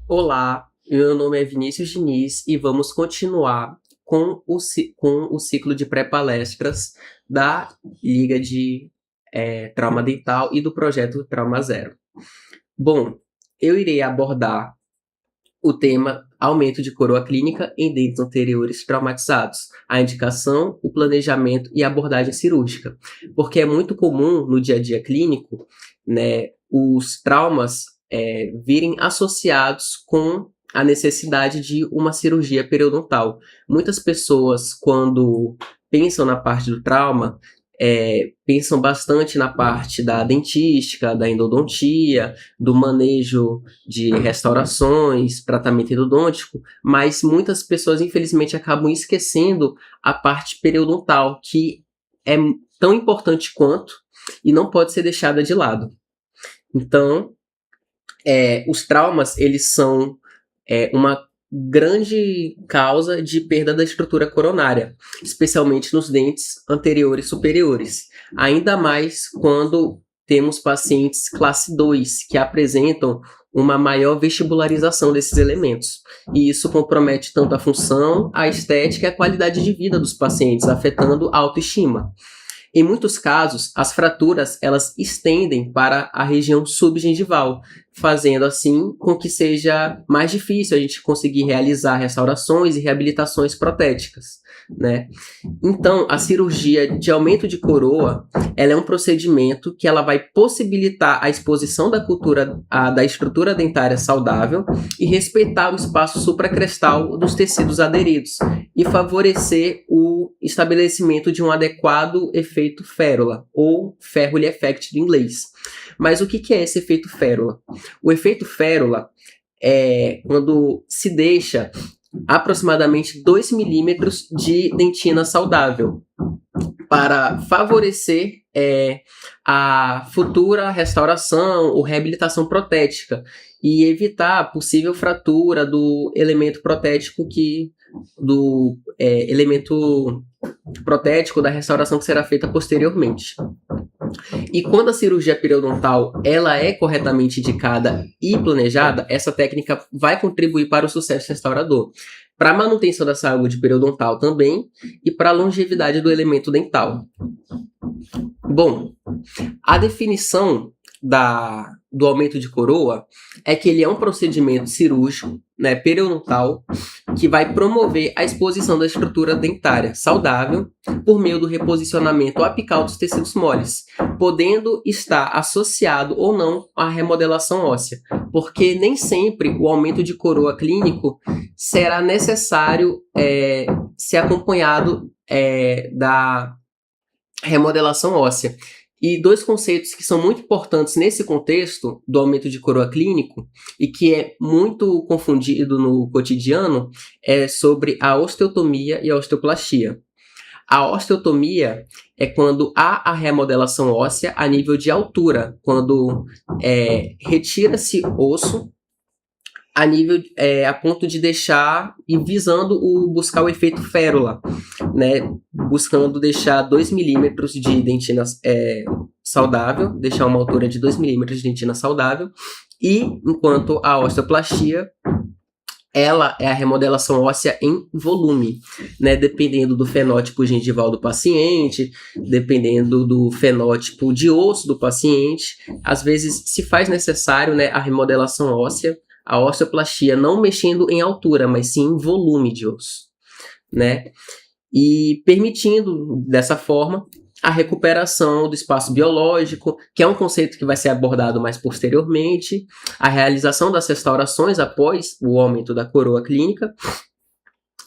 Olá, meu nome é Vinícius Diniz e vamos continuar com o ciclo de pré-palestras da Liga de Trauma Dental e do projeto Trauma Zero. Bom, eu irei abordar o tema aumento de coroa clínica em dentes anteriores traumatizados, a indicação, o planejamento e a abordagem cirúrgica, porque é muito comum no dia a dia clínico, né, os traumas virem associados com a necessidade de uma cirurgia periodontal. Muitas pessoas, quando pensam na parte do trauma, pensam bastante na parte da dentística, da endodontia, do manejo de restaurações, tratamento endodôntico, mas muitas pessoas, infelizmente, acabam esquecendo a parte periodontal, que é tão importante quanto e não pode ser deixada de lado. Então, os traumas, eles são uma grande causa de perda da estrutura coronária, especialmente nos dentes anteriores e superiores. Ainda mais quando temos pacientes classe 2, que apresentam uma maior vestibularização desses elementos. E isso compromete tanto a função, a estética e a qualidade de vida dos pacientes, afetando a autoestima. Em muitos casos, as fraturas elas estendem para a região subgengival, fazendo assim com que seja mais difícil a gente conseguir realizar restaurações e reabilitações protéticas, né? Então, a cirurgia de aumento de coroa, ela é um procedimento que ela vai possibilitar a exposição da estrutura dentária saudável e respeitar o espaço supracrestal dos tecidos aderidos e favorecer o estabelecimento de um adequado efeito férula, ou Ferruli Effect do inglês. Mas o que é esse efeito férula? O efeito férula é quando se deixa aproximadamente 2 milímetros de dentina saudável para favorecer a futura restauração ou reabilitação protética e evitar a possível fratura do elemento protético elemento protético da restauração que será feita posteriormente. E quando a cirurgia periodontal ela é corretamente indicada e planejada, essa técnica vai contribuir para o sucesso restaurador, para a manutenção da saúde periodontal também e para a longevidade do elemento dental. Bom, a definição do aumento de coroa é que ele é um procedimento cirúrgico, né, periodontal, que vai promover a exposição da estrutura dentária saudável por meio do reposicionamento apical dos tecidos moles, podendo estar associado ou não à remodelação óssea, porque nem sempre o aumento de coroa clínico será necessário ser acompanhado da remodelação óssea. E dois conceitos que são muito importantes nesse contexto do aumento de coroa clínico e que é muito confundido no cotidiano é sobre a osteotomia e a osteoplastia. A osteotomia é quando há a remodelação óssea a nível de altura, quando retira-se osso a ponto de deixar e visando buscar o efeito férula, né? Buscando deixar 2 milímetros de dentina saudável, deixar uma altura de 2 milímetros de dentina saudável, e enquanto a osteoplastia ela é a remodelação óssea em volume, né? Dependendo do fenótipo gengival do paciente, dependendo do fenótipo de osso do paciente, às vezes se faz necessário, né, a remodelação óssea, a osteoplastia, não mexendo em altura, mas sim em volume de osso, né? E permitindo, dessa forma, a recuperação do espaço biológico, que é um conceito que vai ser abordado mais posteriormente, a realização das restaurações após o aumento da coroa clínica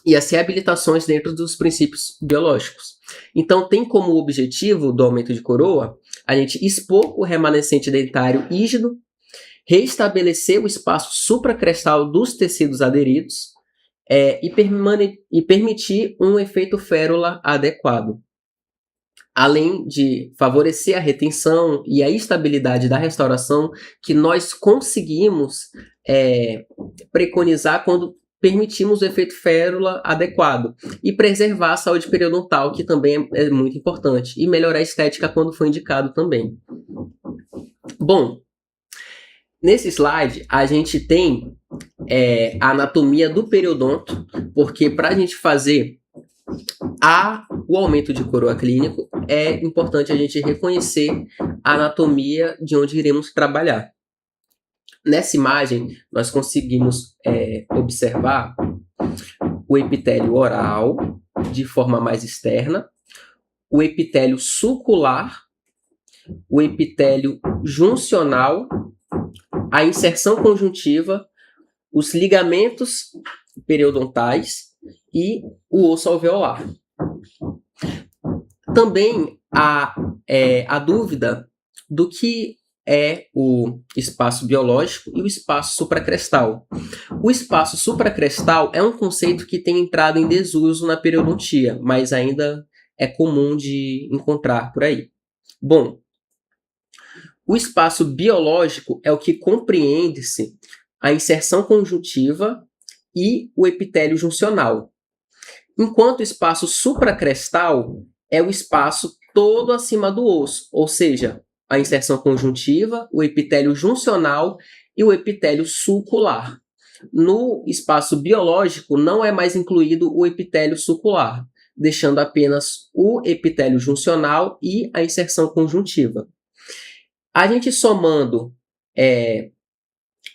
e as reabilitações dentro dos princípios biológicos. Então, tem como objetivo do aumento de coroa a gente expor o remanescente dentário rígido, restabelecer o espaço supracrestal dos tecidos aderidos e permitir um efeito férula adequado, além de favorecer a retenção e a estabilidade da restauração que nós conseguimos preconizar quando permitimos o efeito férula adequado e preservar a saúde periodontal, que também é muito importante, e melhorar a estética quando for indicado também. Bom, Nesse slide, a gente tem a anatomia do periodonto, porque para a gente fazer o aumento de coroa clínico, é importante a gente reconhecer a anatomia de onde iremos trabalhar. Nessa imagem, nós conseguimos observar o epitélio oral de forma mais externa, o epitélio sucular, o epitélio juncional, a inserção conjuntiva, os ligamentos periodontais e o osso alveolar. Também há a dúvida do que é o espaço biológico e o espaço supracrestal. O espaço supracrestal é um conceito que tem entrado em desuso na periodontia, mas ainda é comum de encontrar por aí. Bom, o espaço biológico é o que compreende-se a inserção conjuntiva e o epitélio juncional, enquanto o espaço supracrestal é o espaço todo acima do osso, ou seja, a inserção conjuntiva, o epitélio juncional e o epitélio sucular. No espaço biológico não é mais incluído o epitélio sucular, deixando apenas o epitélio juncional e a inserção conjuntiva. A gente somando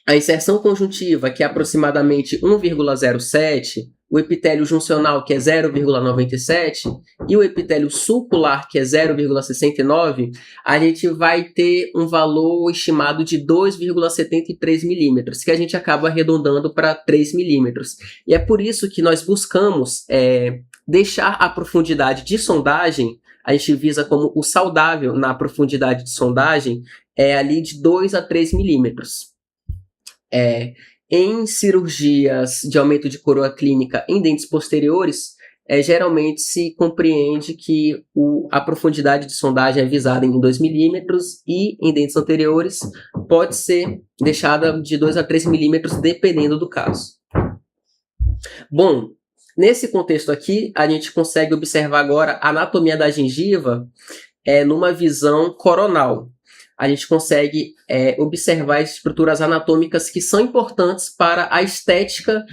a inserção conjuntiva, que é aproximadamente 1,07, o epitélio juncional, que é 0,97, e o epitélio sucular, que é 0,69, a gente vai ter um valor estimado de 2,73 milímetros, que a gente acaba arredondando para 3 milímetros. E é por isso que nós buscamos deixar a profundidade de sondagem, a gente visa como o saudável na profundidade de sondagem, ali de 2 a 3 milímetros. Em cirurgias de aumento de coroa clínica em dentes posteriores, geralmente se compreende que a profundidade de sondagem é visada em 2 milímetros e em dentes anteriores pode ser deixada de 2 a 3 milímetros, dependendo do caso. Bom, nesse contexto aqui, a gente consegue observar agora a anatomia da gengiva numa visão coronal. A gente consegue observar as estruturas anatômicas que são importantes para a estética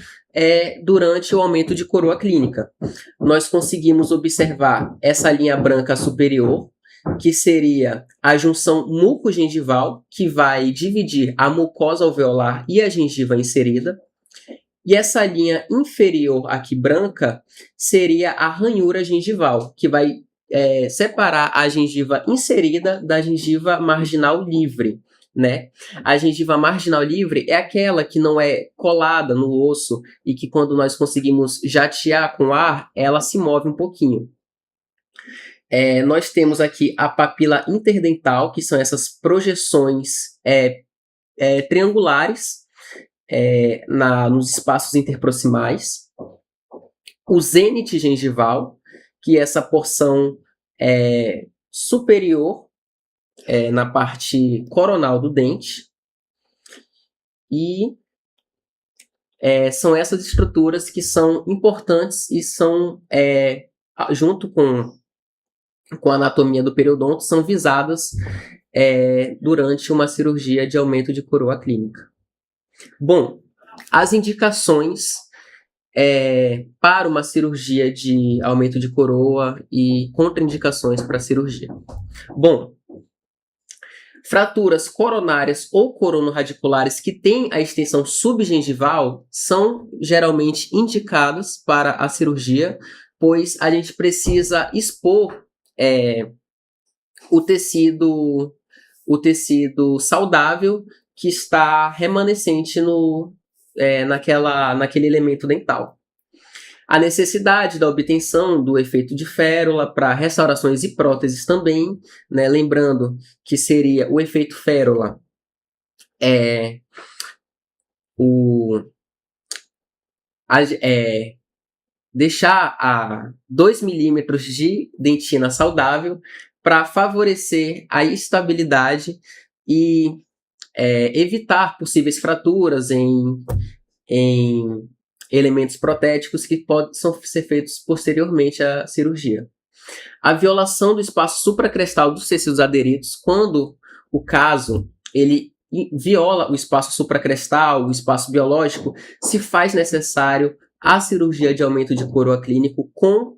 durante o aumento de coroa clínica. Nós conseguimos observar essa linha branca superior, que seria a junção mucogengival, que vai dividir a mucosa alveolar e a gengiva inserida. E essa linha inferior aqui branca seria a ranhura gengival, que vai separar a gengiva inserida da gengiva marginal livre, né? A gengiva marginal livre é aquela que não é colada no osso e que quando nós conseguimos jatear com ar, ela se move um pouquinho. Nós temos aqui a papila interdental, que são essas projeções triangulares nos espaços interproximais. O zênite gengival, que é essa porção superior na parte coronal do dente. E são essas estruturas que são importantes e são, junto com a anatomia do periodonto, são visadas durante uma cirurgia de aumento de coroa clínica. Bom, as indicações para uma cirurgia de aumento de coroa e contraindicações para a cirurgia. Bom, fraturas coronárias ou coronorradiculares que têm a extensão subgengival são geralmente indicadas para a cirurgia, pois a gente precisa expor o tecido saudável que está remanescente naquele elemento dental. A necessidade da obtenção do efeito de férula para restaurações e próteses também, né? Lembrando que seria o efeito férula deixar a 2 milímetros de dentina saudável para favorecer a estabilidade e evitar possíveis fraturas em elementos protéticos que podem ser feitos posteriormente à cirurgia. A violação do espaço supracrestal dos tecidos aderidos, quando o caso ele viola o espaço supracrestal, o espaço biológico, se faz necessário a cirurgia de aumento de coroa clínico com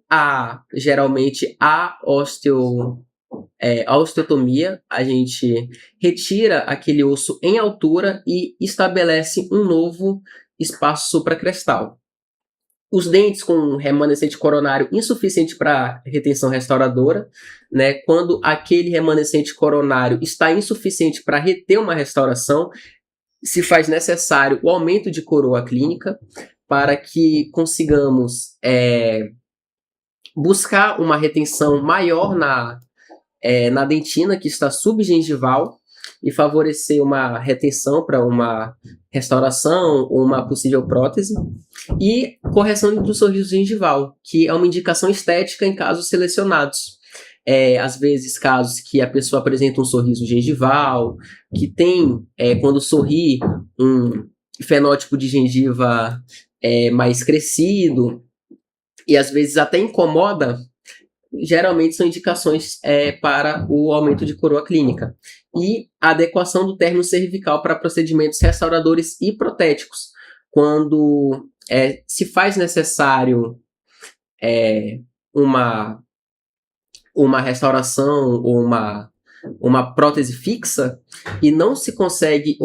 geralmente a osteotomia. A gente retira aquele osso em altura e estabelece um novo espaço supracrestal. Os dentes com remanescente coronário insuficiente para retenção restauradora, né? Quando aquele remanescente coronário está insuficiente para reter uma restauração, se faz necessário o aumento de coroa clínica para que consigamos buscar uma retenção maior na dentina que está subgengival e favorecer uma retenção para uma restauração ou uma possível prótese, e correção do sorriso gengival, que é uma indicação estética em casos selecionados. Às vezes, casos que a pessoa apresenta um sorriso gengival, que tem, quando sorri, um fenótipo de gengiva mais crescido, e às vezes até incomoda, geralmente são indicações para o aumento de coroa clínica. E a adequação do término cervical para procedimentos restauradores e protéticos, quando se faz necessário uma restauração ou uma prótese fixa e não se consegue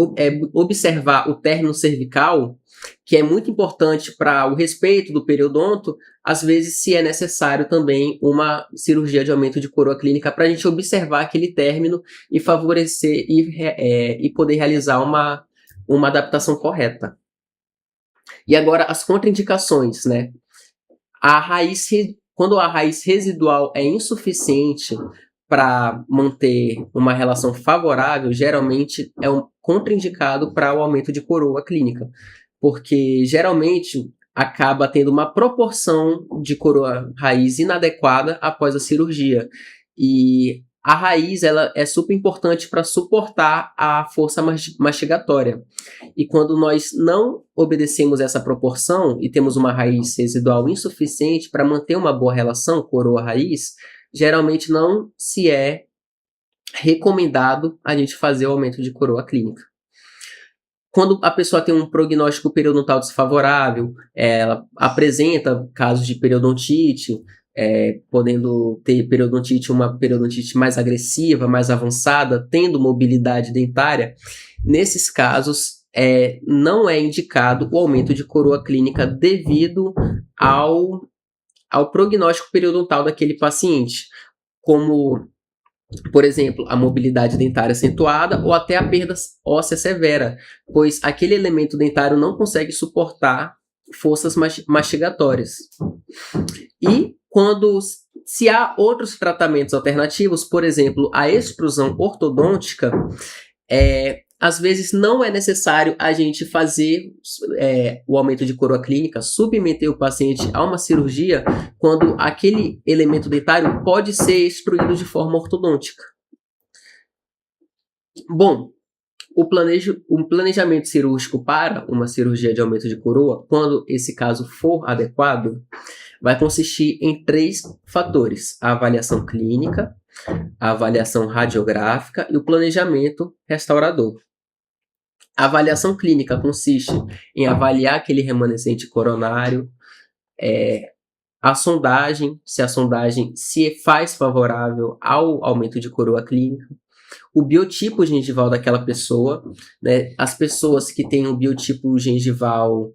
observar o término cervical, que é muito importante para o respeito do periodonto, às vezes se é necessário também uma cirurgia de aumento de coroa clínica para a gente observar aquele término e favorecer e poder realizar uma adaptação correta. E agora as contraindicações, né? Quando a raiz residual é insuficiente para manter uma relação favorável, geralmente é contraindicado para o aumento de coroa clínica, porque geralmente acaba tendo uma proporção de coroa raiz inadequada após a cirurgia. E a raiz ela é super importante para suportar a força mastigatória. E quando nós não obedecemos essa proporção e temos uma raiz residual insuficiente para manter uma boa relação coroa-raiz, geralmente não se é recomendado a gente fazer o aumento de coroa clínica. Quando a pessoa tem um prognóstico periodontal desfavorável, ela apresenta casos de periodontite, podendo ter uma periodontite mais agressiva, mais avançada, tendo mobilidade dentária, nesses casos não é indicado o aumento de coroa clínica devido ao prognóstico periodontal daquele paciente, como, por exemplo, a mobilidade dentária acentuada ou até a perda óssea severa, pois aquele elemento dentário não consegue suportar forças mastigatórias. E se há outros tratamentos alternativos, por exemplo, a extrusão ortodôntica, às vezes não é necessário a gente fazer o aumento de coroa clínica, submeter o paciente a uma cirurgia, quando aquele elemento dentário pode ser extruído de forma ortodôntica. Bom, o planejamento cirúrgico para uma cirurgia de aumento de coroa, quando esse caso for adequado, vai consistir em 3 fatores: a avaliação clínica, a avaliação radiográfica e o planejamento restaurador. A avaliação clínica consiste em avaliar aquele remanescente coronário, a sondagem, se a sondagem se faz favorável ao aumento de coroa clínica, o biotipo gengival daquela pessoa, né? As pessoas que têm um biotipo gengival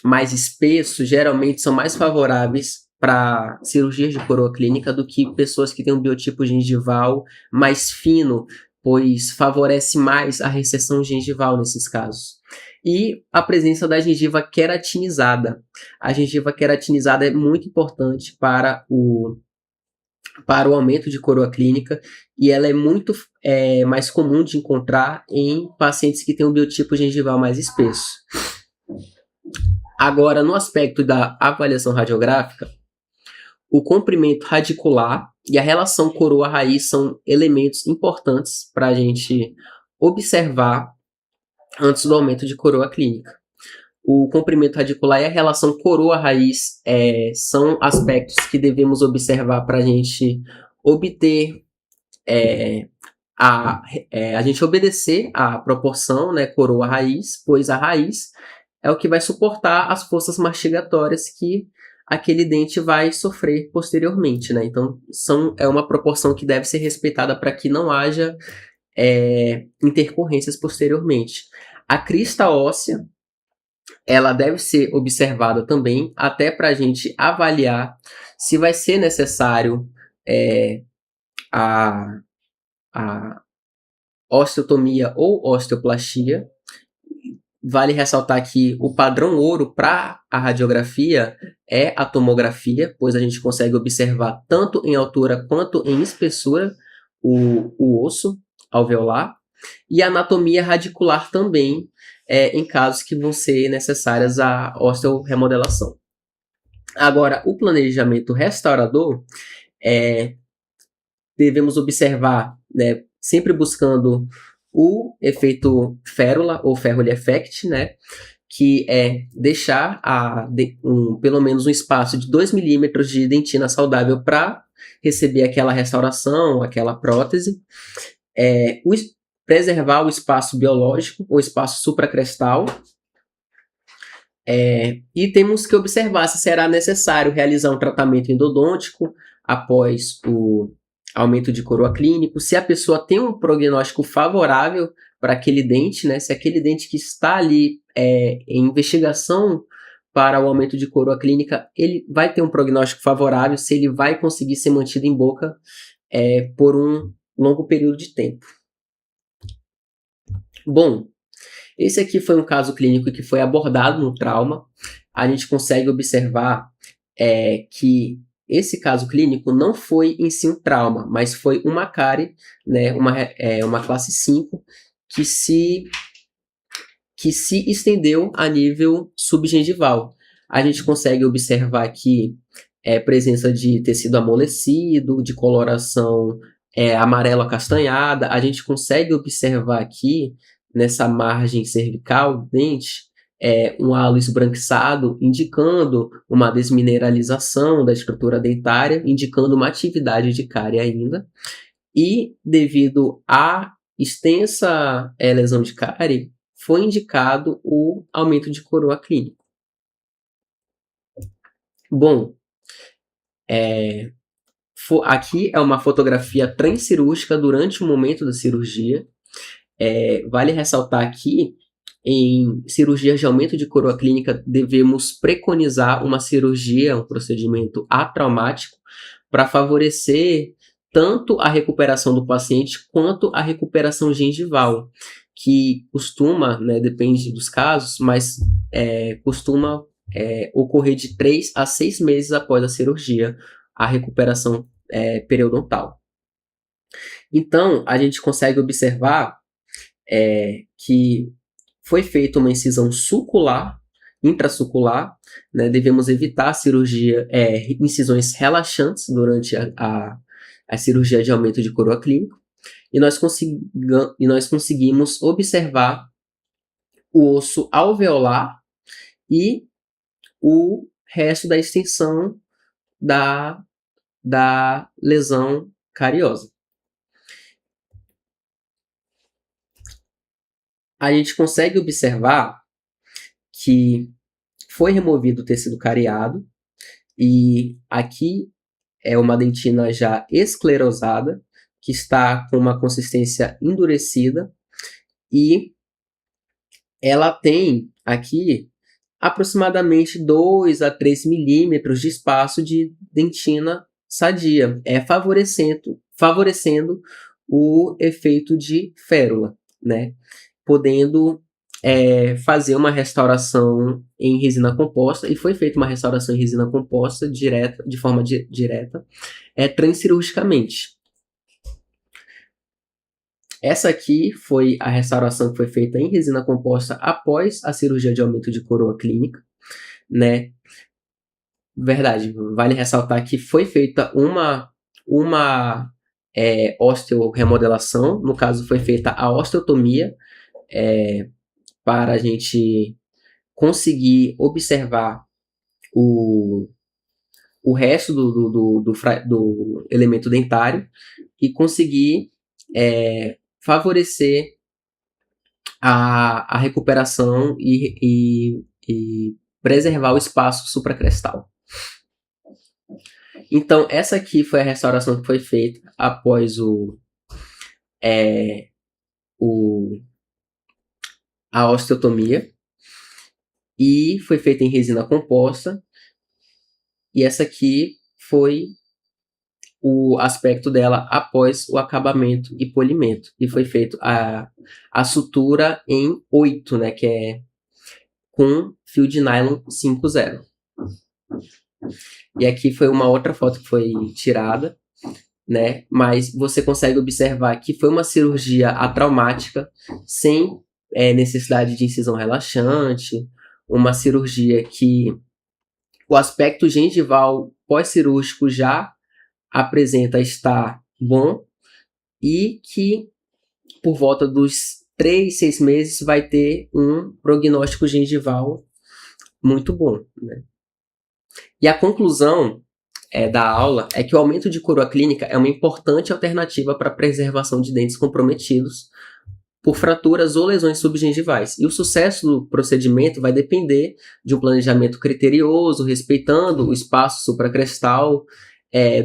mais espesso, geralmente são mais favoráveis para cirurgias de coroa clínica do que pessoas que têm um biotipo gengival mais fino, pois favorece mais a recessão gengival nesses casos. E a presença da gengiva queratinizada. A gengiva queratinizada é muito importante para o aumento de coroa clínica, e ela é muito mais comum de encontrar em pacientes que têm um biotipo gengival mais espesso. Agora, no aspecto da avaliação radiográfica, o comprimento radicular e a relação coroa-raiz são elementos importantes para a gente observar antes do aumento de coroa clínica. O comprimento radicular e a relação coroa-raiz são aspectos que devemos observar para a gente obter a gente obedecer à proporção, né, coroa-raiz, pois a raiz é o que vai suportar as forças mastigatórias que aquele dente vai sofrer posteriormente, né? Então, é uma proporção que deve ser respeitada para que não haja intercorrências posteriormente. A crista óssea, ela deve ser observada também, até para a gente avaliar se vai ser necessário a, a osteotomia ou osteoplastia. Vale ressaltar que o padrão ouro para a radiografia é a tomografia, pois a gente consegue observar tanto em altura quanto em espessura o osso alveolar, e a anatomia radicular também, em casos que vão ser necessárias a osteorremodelação. Agora, o planejamento restaurador, devemos observar, né, sempre buscando o efeito férula ou Ferroli effect, né, que é deixar pelo menos um espaço de 2 milímetros de dentina saudável para receber aquela restauração, aquela prótese, preservar o espaço biológico, o espaço supracrestal, e temos que observar se será necessário realizar um tratamento endodôntico após o aumento de coroa clínico, se a pessoa tem um prognóstico favorável para aquele dente, né? Se aquele dente que está ali em investigação para o aumento de coroa clínica, ele vai ter um prognóstico favorável, se ele vai conseguir ser mantido em boca por um longo período de tempo. Bom, esse aqui foi um caso clínico que foi abordado no trauma. A gente consegue observar que esse caso clínico não foi em si um trauma, mas foi uma cárie, né, uma classe 5, que se estendeu a nível subgengival. A gente consegue observar aqui presença de tecido amolecido, de coloração amarelo acastanhada. A gente consegue observar aqui, nessa margem cervical do dente, um halo esbranquiçado, indicando uma desmineralização da estrutura dentária, indicando uma atividade de cárie ainda. E, devido à extensa lesão de cárie, foi indicado o aumento de coroa clínico. Bom, aqui é uma fotografia transcirúrgica durante o momento da cirurgia. Vale ressaltar aqui, em cirurgias de aumento de coroa clínica, devemos preconizar uma cirurgia, um procedimento atraumático, para favorecer tanto a recuperação do paciente quanto a recuperação gengival, que costuma, né, depende dos casos, mas costuma ocorrer de 3 a 6 meses após a cirurgia, a recuperação periodontal. Então, a gente consegue observar que foi feita uma incisão sucular, intrasucular, né? Devemos evitar a cirurgia, incisões relaxantes durante a cirurgia de aumento de coroa clínico, e nós conseguimos observar o osso alveolar e o resto da extensão da lesão cariosa. A gente consegue observar que foi removido o tecido cariado, e aqui é uma dentina já esclerosada, que está com uma consistência endurecida, e ela tem aqui aproximadamente 2 a 3 milímetros de espaço de dentina sadia, favorecendo o efeito de férula, né? Podendo fazer uma restauração em resina composta, e foi feita uma restauração em resina composta de forma direta, transcirurgicamente. Essa aqui foi a restauração que foi feita em resina composta após a cirurgia de aumento de coroa clínica, né? Verdade, vale ressaltar que foi feita uma osteorremodelação, no caso foi feita a osteotomia, para a gente conseguir observar o resto do elemento dentário e conseguir favorecer a recuperação e preservar o espaço supracrestal. Então, essa aqui foi a restauração que foi feita após a osteotomia, e foi feita em resina composta, e essa aqui foi o aspecto dela após o acabamento e polimento, e foi feito a sutura em 8, né, que é com fio de nylon 5,0. E aqui foi uma outra foto que foi tirada, né, mas você consegue observar que foi uma cirurgia atraumática, sem necessidade de incisão relaxante, uma cirurgia que o aspecto gengival pós-cirúrgico já apresenta estar bom, e que por volta dos 3, 6 meses vai ter um prognóstico gengival muito bom, né? E a conclusão da aula é que o aumento de coroa clínica é uma importante alternativa para a preservação de dentes comprometidos por fraturas ou lesões subgengivais. E o sucesso do procedimento vai depender de um planejamento criterioso, respeitando o espaço supracrestal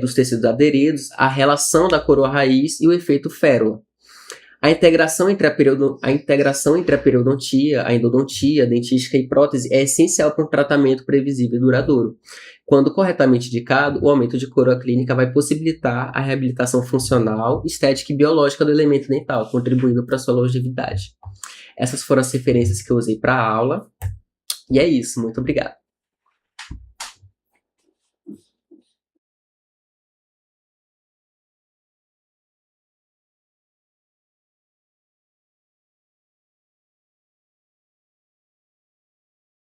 dos tecidos aderidos, a relação da coroa raiz e o efeito férula. A integração entre a periodontia, a endodontia, a dentística e prótese é essencial para um tratamento previsível e duradouro. Quando corretamente indicado, o aumento de coroa clínica vai possibilitar a reabilitação funcional, estética e biológica do elemento dental, contribuindo para a sua longevidade. Essas foram as referências que eu usei para a aula. E é isso. Muito obrigado.